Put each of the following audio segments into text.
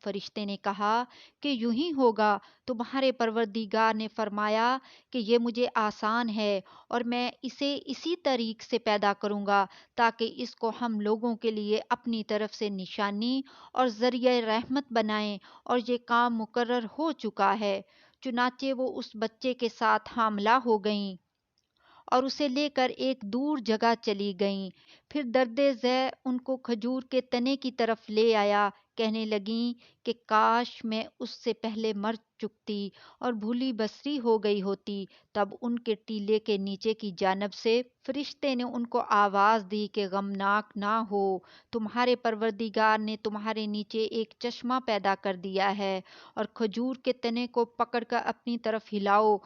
فرشتے نے کہا کہ یوں ہی ہوگا، تمہارے پروردگار نے فرمایا کہ یہ مجھے آسان ہے اور میں اسے اسی طریق سے پیدا کروں گا تاکہ اس کو ہم لوگوں کے لیے اپنی طرف سے نشانی اور ذریعہ رحمت بنائیں، اور یہ کام مقرر ہو چکا ہے۔ چنانچہ وہ اس بچے کے ساتھ حاملہ ہو گئیں اور اسے لے کر ایک دور جگہ چلی گئیں۔ پھر درد ذیل ان کو کھجور کے تنے کی طرف لے آیا، کہنے لگیں کہ کاش میں اس سے پہلے مر چکتی اور بھولی بسری ہو گئی ہوتی۔ تب ان کے ٹیلے کے نیچے کی جانب سے فرشتے نے ان کو آواز دی کہ غمناک نہ ہو، تمہارے پروردگار نے تمہارے نیچے ایک چشمہ پیدا کر دیا ہے، اور کھجور کے تنے کو پکڑ کر اپنی طرف ہلاؤ،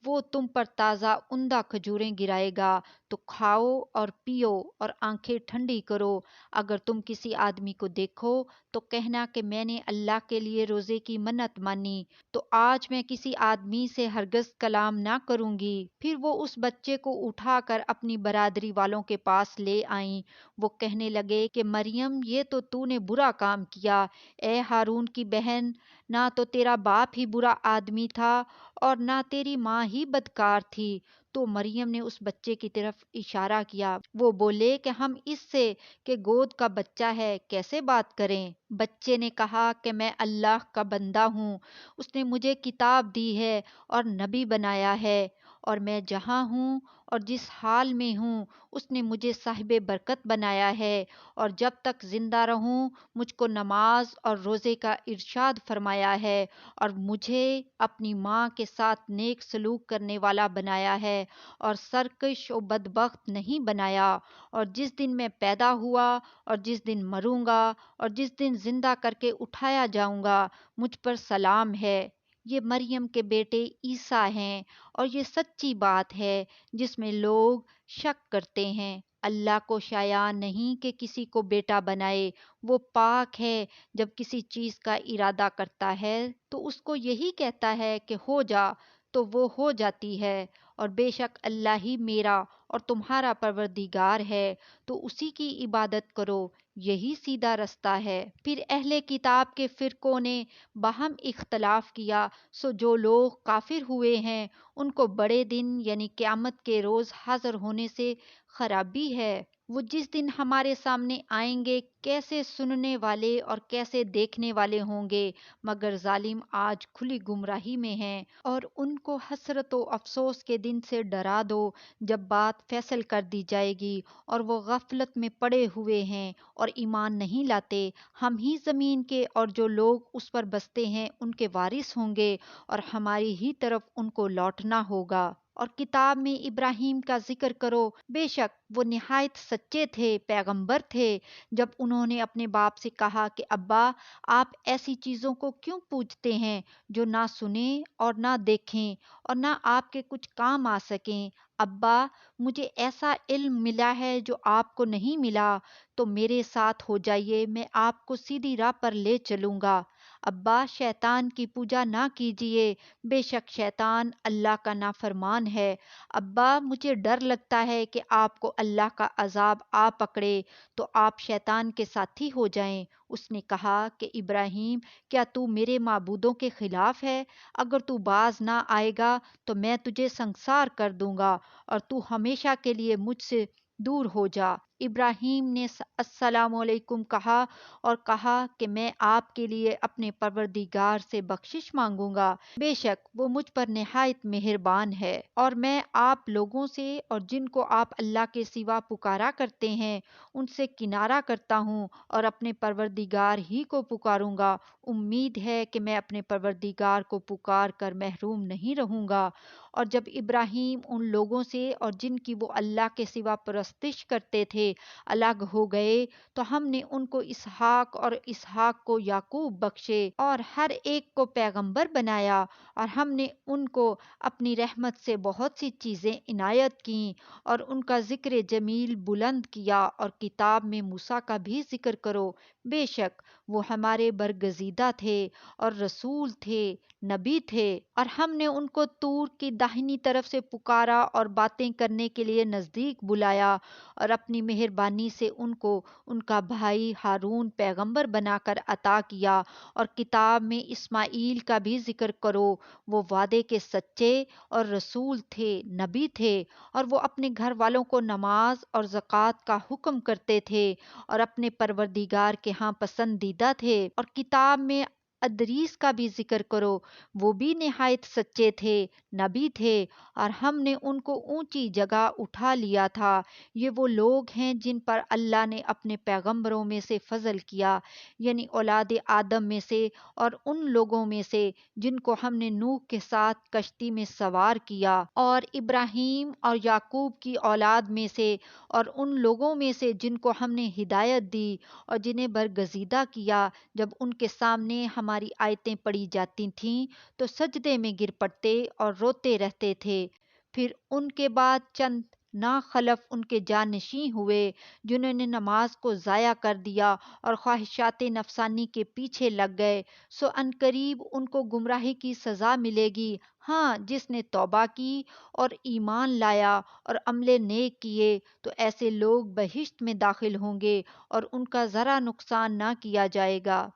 وہ تم پر تازہ عمدہ کھجوریں گرائے گا، تو کھاؤ اور پیو اور آنکھیں ٹھنڈی کرو۔ اگر تم کسی آدمی کو دیکھو تو کہنا کہ میں نے اللہ کے لیے روزے کی منت مانی، تو آج میں کسی آدمی سے ہرگز کلام نہ کروں گی۔ پھر وہ اس بچے کو اٹھا کر اپنی برادری والوں کے پاس لے آئیں۔ وہ کہنے لگے کہ مریم، یہ تو نے برا کام کیا، اے ہارون کی بہن، نہ تو تیرا باپ ہی برا آدمی تھا اور نہ تیری ماں ہی بدکار تھی۔ تو مریم نے اس بچے کی طرف اشارہ کیا۔ وہ بولے کہ ہم اس سے کہ گود کا بچہ ہے کیسے بات کریں؟ بچے نے کہا کہ میں اللہ کا بندہ ہوں، اس نے مجھے کتاب دی ہے اور نبی بنایا ہے، اور میں جہاں ہوں اور جس حال میں ہوں اس نے مجھے صاحب برکت بنایا ہے، اور جب تک زندہ رہوں مجھ کو نماز اور روزے کا ارشاد فرمایا ہے، اور مجھے اپنی ماں کے ساتھ نیک سلوک کرنے والا بنایا ہے، اور سرکش و بدبخت نہیں بنایا، اور جس دن میں پیدا ہوا اور جس دن مروں گا اور جس دن زندہ کر کے اٹھایا جاؤں گا، مجھ پر سلام ہے۔ یہ مریم کے بیٹے عیسیٰ ہیں، اور یہ سچی بات ہے جس میں لوگ شک کرتے ہیں۔ اللہ کو شایع نہیں کہ کسی کو بیٹا بنائے، وہ پاک ہے۔ جب کسی چیز کا ارادہ کرتا ہے تو اس کو یہی کہتا ہے کہ ہو جا، تو وہ ہو جاتی ہے، اور بے شک اللہ ہی میرا اور تمہارا پروردگار ہے، تو اسی کی عبادت کرو، یہی سیدھا رستہ ہے۔ پھر اہل کتاب کے فرقوں نے باہم اختلاف کیا، سو جو لوگ کافر ہوئے ہیں ان کو بڑے دن یعنی قیامت کے روز حاضر ہونے سے خرابی ہے۔ وہ جس دن ہمارے سامنے آئیں گے کیسے سننے والے اور کیسے دیکھنے والے ہوں گے، مگر ظالم آج کھلی گمراہی میں ہیں۔ اور ان کو حسرت و افسوس کے دن سے ڈرا دو جب بات فیصل کر دی جائے گی اور وہ غفلت میں پڑے ہوئے ہیں اور ایمان نہیں لاتے۔ ہم ہی زمین کے اور جو لوگ اس پر بستے ہیں ان کے وارث ہوں گے، اور ہماری ہی طرف ان کو لوٹنا ہوگا۔ اور کتاب میں ابراہیم کا ذکر کرو، بے شک وہ نہایت سچے تھے، پیغمبر تھے۔ جب انہوں نے اپنے باپ سے کہا کہ ابا، آپ ایسی چیزوں کو کیوں پوجتے ہیں جو نہ سنیں اور نہ دیکھیں اور نہ آپ کے کچھ کام آ سکیں؟ ابا، مجھے ایسا علم ملا ہے جو آپ کو نہیں ملا، تو میرے ساتھ ہو جائیے، میں آپ کو سیدھی راہ پر لے چلوں گا۔ ابا، شیطان کی پوجا نہ کیجیے، بے شک شیطان اللہ کا نافرمان ہے۔ ابا، مجھے ڈر لگتا ہے کہ آپ کو اللہ کا عذاب آ پکڑے تو آپ شیطان کے ساتھی ہو جائیں۔ اس نے کہا کہ ابراہیم، کیا تو میرے معبودوں کے خلاف ہے؟ اگر تو باز نہ آئے گا تو میں تجھے سنسار کر دوں گا، اور تو ہمیشہ کے لیے مجھ سے دور ہو جا۔ ابراہیم نے السلام علیکم کہا اور کہا کہ میں آپ کے لیے اپنے پروردگار سے بخشش مانگوں گا، بے شک وہ مجھ پر نہایت مہربان ہے، اور میں آپ لوگوں سے اور جن کو آپ اللہ کے سوا پکارا کرتے ہیں ان سے کنارہ کرتا ہوں اور اپنے پروردگار ہی کو پکاروں گا۔ امید ہے کہ میں اپنے پروردگار کو پکار کر محروم نہیں رہوں گا۔ اور جب ابراہیم ان لوگوں سے اور جن کی وہ اللہ کے سوا پرستش کرتے تھے الگ ہو گئے، تو ہم نے ان کو اسحاق اور اسحاق کو یعقوب بخشے، اور ہر ایک کو پیغمبر بنایا، اور ہم نے ان کو اپنی رحمت سے بہت سی چیزیں عنایت کیں، اور ان کا ذکر جمیل بلند کیا۔ اور کتاب میں موسیٰ کا بھی ذکر کرو، بے شک وہ ہمارے برگزیدہ تھے اور رسول تھے، نبی تھے، اور ہم نے ان کو طور کی داہنی طرف سے پکارا اور باتیں کرنے کے لیے نزدیک بلایا، اور اپنی مہربانی سے ان کو ان کا بھائی ہارون پیغمبر بنا کر عطا کیا، اور کتاب میں اسماعیل کا بھی ذکر کرو، وہ وعدے کے سچے اور رسول تھے، نبی تھے، اور وہ اپنے گھر والوں کو نماز اور زکوٰۃ کا حکم کرتے تھے اور اپنے پروردگار کے ہاں پسندیدہ تھے۔ اور کتاب میں ادریس کا بھی ذکر کرو، وہ بھی نہایت سچے تھے، نبی تھے، اور ہم نے ان کو اونچی جگہ اٹھا لیا تھا۔ یہ وہ لوگ ہیں جن پر اللہ نے اپنے پیغمبروں میں سے فضل کیا، یعنی اولاد آدم میں سے، اور ان لوگوں میں سے جن کو ہم نے نوح کے ساتھ کشتی میں سوار کیا، اور ابراہیم اور یعقوب کی اولاد میں سے، اور ان لوگوں میں سے جن کو ہم نے ہدایت دی اور جنہیں برگزیدہ کیا جب ان کے سامنے ہماری آیتیں پڑھی جاتی تھیں تو سجدے میں گر پڑتے اور روتے رہتے تھے۔ پھر ان کے بعد چند ناخلف ان کے جانشین ہوئے جنہوں نے نماز کو ضائع کر دیا اور خواہشات نفسانی کے پیچھے لگ گئے، سو عنقریب ان کو گمراہی کی سزا ملے گی۔ ہاں، جس نے توبہ کی اور ایمان لایا اور عمل نیک کیے تو ایسے لوگ بہشت میں داخل ہوں گے اور ان کا ذرا نقصان نہ کیا جائے گا،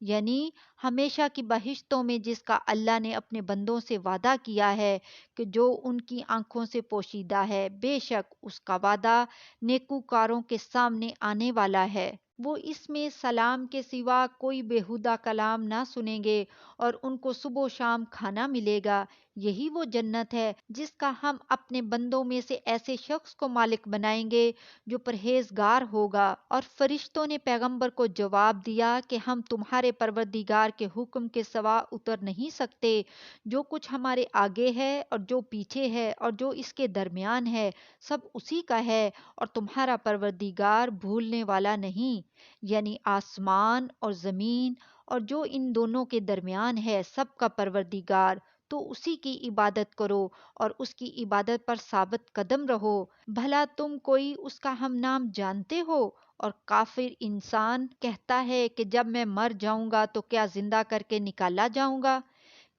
یعنی ہمیشہ کی بہشتوں میں جس کا اللہ نے اپنے بندوں سے وعدہ کیا ہے کہ جو ان کی آنکھوں سے پوشیدہ ہے، بے شک اس کا وعدہ نیکوکاروں کے سامنے آنے والا ہے۔ وہ اس میں سلام کے سوا کوئی بیہودہ کلام نہ سنیں گے اور ان کو صبح و شام کھانا ملے گا۔ یہی وہ جنت ہے جس کا ہم اپنے بندوں میں سے ایسے شخص کو مالک بنائیں گے جو پرہیزگار ہوگا۔ اور فرشتوں نے پیغمبر کو جواب دیا کہ ہم تمہارے پروردگار کے حکم کے سوا اتر نہیں سکتے، جو کچھ ہمارے آگے ہے اور جو پیچھے ہے اور جو اس کے درمیان ہے سب اسی کا ہے، اور تمہارا پروردگار بھولنے والا نہیں، یعنی آسمان اور زمین اور جو ان دونوں کے درمیان ہے سب کا پروردگار، تو اسی کی عبادت کرو اور اس کی عبادت پر ثابت قدم رہو۔ بھلا تم کوئی اس کا ہم نام جانتے ہو؟ اور کافر انسان کہتا ہے کہ جب میں مر جاؤں گا تو کیا زندہ کر کے نکالا جاؤں گا؟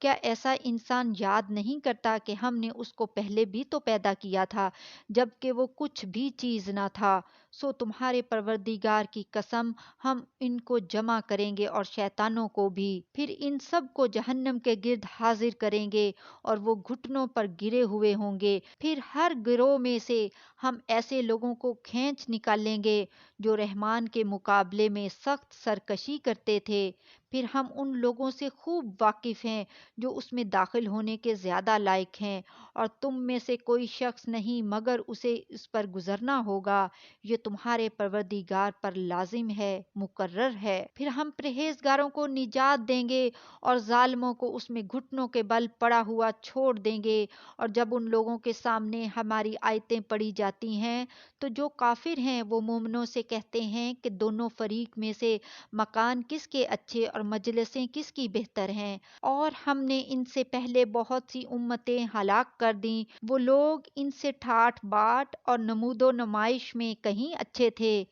کیا ایسا انسان یاد نہیں کرتا کہ ہم نے اس کو پہلے بھی تو پیدا کیا تھا جب کہ وہ کچھ بھی چیز نہ تھا؟ سو تمہارے پروردگار کی قسم، ہم ان کو جمع کریں گے اور شیطانوں کو بھی، پھر ان سب کو جہنم کے گرد حاضر کریں گے اور وہ گھٹنوں پر گرے ہوئے ہوں گے۔ پھر ہر گروہ میں سے ہم ایسے لوگوں کو کھینچ نکالیں گے جو رحمان کے مقابلے میں سخت سرکشی کرتے تھے۔ پھر ہم ان لوگوں سے خوب واقف ہیں جو اس میں داخل ہونے کے زیادہ لائق ہیں، اور تم میں سے کوئی شخص نہیں مگر اسے اس پر گزرنا ہوگا، یہ تمہارے پروردگار پر لازم ہے، مقرر ہے۔ پھر ہم پرہیزگاروں کو نجات دیں گے اور ظالموں کو اس میں گھٹنوں کے بل پڑا ہوا چھوڑ دیں گے۔ اور جب ان لوگوں کے سامنے ہماری آیتیں پڑھی جاتی ہیں تو جو کافر ہیں وہ مومنوں سے کہتے ہیں کہ دونوں فریق میں سے مکان کس کے اچھے اور مجلسیں کس کی بہتر ہیں، اور ہم نے ان سے پہلے بہت سی امتیں ہلاک کر دیں، وہ لوگ ان سے ٹھاٹھ باٹ اور نمود و نمائش میں کہیں اچھے تھے۔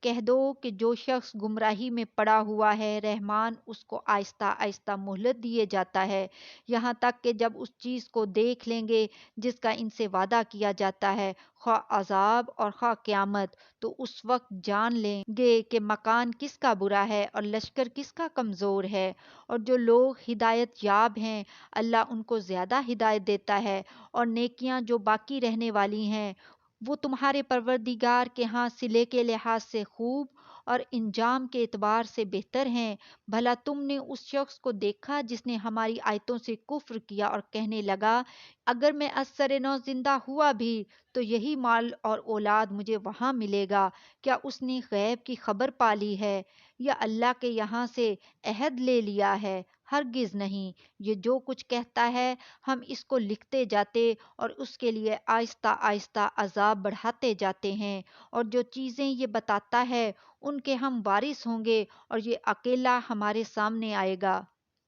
کہہ دو کہ جو شخص گمراہی میں پڑا ہوا ہے رحمان اس کو آہستہ آہستہ مہلت دیے جاتا ہے، یہاں تک کہ جب اس چیز کو دیکھ لیں گے جس کا ان سے وعدہ کیا جاتا ہے، خواہ عذاب اور خواہ قیامت، تو اس وقت جان لیں گے کہ مکان کس کا برا ہے اور لشکر کس کا کمزور ہے۔ اور جو لوگ ہدایت یاب ہیں اللہ ان کو زیادہ ہدایت دیتا ہے، اور نیکیاں جو باقی رہنے والی ہیں وہ تمہارے پروردگار کے ہاں صلے کے لحاظ سے خوب اور انجام کے اعتبار سے بہتر ہیں۔ بھلا تم نے اس شخص کو دیکھا جس نے ہماری آیتوں سے کفر کیا اور کہنے لگا اگر میں از سر نو زندہ ہوا بھی تو یہی مال اور اولاد مجھے وہاں ملے گا؟ کیا اس نے غیب کی خبر پالی ہے یا اللہ کے یہاں سے عہد لے لیا ہے؟ ہرگز نہیں، یہ جو کچھ کہتا ہے ہم اس کو لکھتے جاتے اور اس کے لیے آہستہ آہستہ عذاب بڑھاتے جاتے ہیں، اور جو چیزیں یہ بتاتا ہے ان کے ہم وارث ہوں گے اور یہ اکیلا ہمارے سامنے آئے گا۔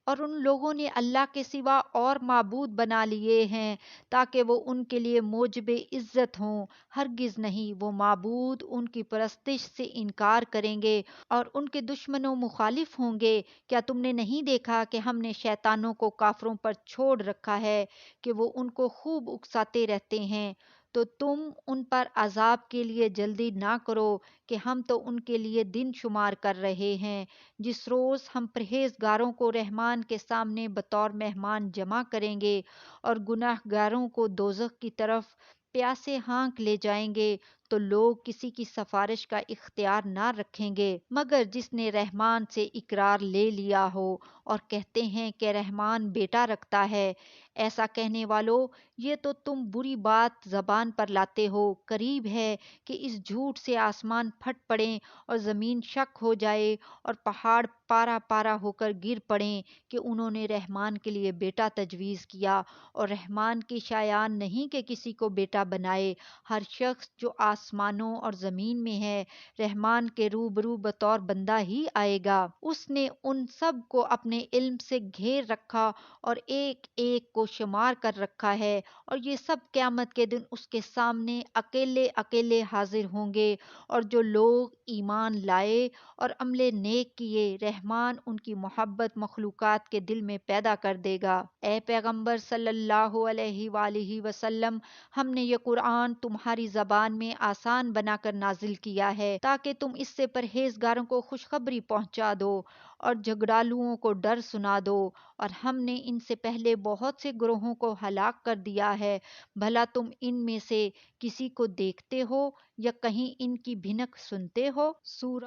اور ان لوگوں نے اللہ کے سوا اور معبود بنا لیے ہیں تاکہ وہ ان کے لیے موجب عزت ہوں، ہرگز نہیں، وہ معبود ان کی پرستش سے انکار کریں گے اور ان کے دشمنوں مخالف ہوں گے۔ کیا تم نے نہیں دیکھا کہ ہم نے شیطانوں کو کافروں پر چھوڑ رکھا ہے کہ وہ ان کو خوب اکساتے رہتے ہیں؟ تو تم ان پر عذاب کے لیے جلدی نہ کرو کہ ہم تو ان کے لیے دن شمار کر رہے ہیں، جس روز ہم پرہیزگاروں کو رحمان کے سامنے بطور مہمان جمع کریں گے اور گناہ گاروں کو دوزخ کی طرف پیاسے ہانک لے جائیں گے، تو لوگ کسی کی سفارش کا اختیار نہ رکھیں گے مگر جس نے رحمان سے اقرار لے لیا ہو اور کہتے ہیں کہ رحمان بیٹا رکھتا ہے۔ ایسا کہنے والو، یہ تو تم بری بات زبان پر لاتے ہو، قریب ہے کہ اس جھوٹ سے آسمان پھٹ پڑیں اور زمین شک ہو جائے اور پہاڑ پارا پارا ہو کر گر پڑیں کہ انہوں نے رحمان کے لیے بیٹا تجویز کیا، اور رحمان کی شایان نہیں کہ کسی کو بیٹا بنائے۔ ہر شخص جو آسمانوں اور زمین میں ہے رحمان کے روبرو بطور بندہ ہی آئے گا۔ اس نے ان سب کو اپنے علم سے گھیر رکھا اور ایک ایک کو شمار کر رکھا ہے، اور یہ سب قیامت کے دن اس کے سامنے اکیلے اکیلے حاضر ہوں گے، اور جو لوگ ایمان لائے اور عمل نیک کیے رحمان ان کی محبت مخلوقات کے دل میں پیدا کر دے گا۔ اے پیغمبر صلی اللہ علیہ وآلہ وسلم، ہم نے یہ قرآن تمہاری زبان میں آسان بنا کر نازل کیا ہے تاکہ تم اس سے پرہیزگاروں کو خوشخبری پہنچا دو اور جھگڑالوؤں کو ڈر سنا دو، اور ہم نے ان سے پہلے بہت سے گروہوں کو ہلاک کر دیا ہے، بھلا تم ان میں سے کسی کو دیکھتے ہو یا کہیں ان کی بھنک سنتے ہو؟ سورہ